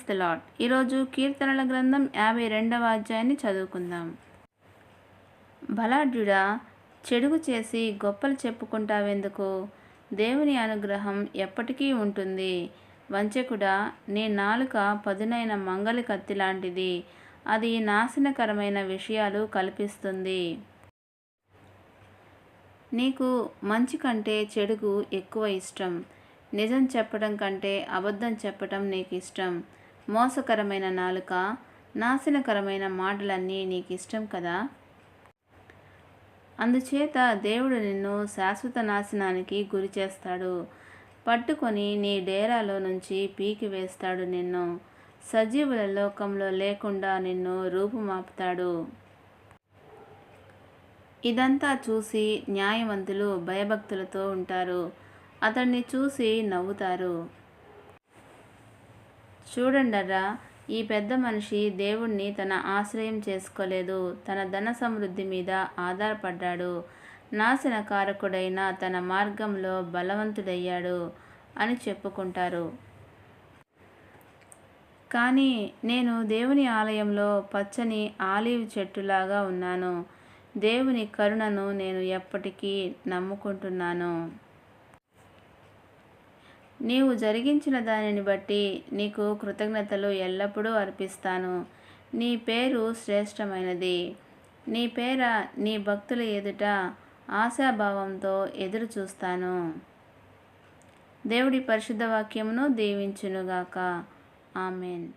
The lord. ఈరోజు కీర్తనల గ్రంథం 52వ అధ్యాయాన్ని చదువుకుందాం. బలాఢ్యుడా, చెడుగు చేసి గొప్పలు చెప్పుకుంటావెందుకు? దేవుని అనుగ్రహం ఎప్పటికీ ఉంటుంది. వంచకుడా, నీ నాలుక పదునైన మంగలి కత్తి లాంటిది. అది నాశనకరమైన విషయాలు కల్పిస్తుంది. నీకు మంచి కంటే చెడుగు ఎక్కువ ఇష్టం. నిజం చెప్పడం కంటే అబద్ధం చెప్పటం నీకు ఇష్టం. మోసకరమైన నాలుక, నాశనకరమైన మాటలన్నీ నీకు ఇష్టం కదా. అందుచేత దేవుడు నిన్ను శాశ్వత నాశనానికి గురి చేస్తాడు. పట్టుకొని నీ డేరాలో నుంచి పీకి వేస్తాడు. నిన్ను సజీవుల లోకంలో లేకుండా నిన్ను రూపుమాపుతాడు. ఇదంతా చూసి న్యాయవంతులు భయభక్తులతో ఉంటారు. అతన్ని చూసి నవ్వుతారు. చూడండర్రా, ఈ పెద్ద మనిషి దేవుణ్ణి తన ఆశ్రయం చేసుకోలేదు. తన ధన సమృద్ధి మీద ఆధారపడ్డాడు. నాశనకారకుడైన తన మార్గంలో బలవంతుడయ్యాడు అని చెప్పుకుంటారు. కానీ నేను దేవుని ఆలయంలో పచ్చని ఆలివ్ చెట్టులాగా ఉన్నాను. దేవుని కరుణను నేను ఎప్పటికీ నమ్ముకుంటున్నాను. నీవు జరిగించిన దానిని బట్టి నీకు కృతజ్ఞతలు ఎల్లప్పుడూ అర్పిస్తాను. నీ పేరు శ్రేష్టమైనది. నీ పేర నీ భక్తుల ఎదుట ఆశాభావంతో ఎదురు చూస్తాను. దేవుడి పరిశుద్ధ వాక్యమును దీవించునుగాక. ఆమెన్.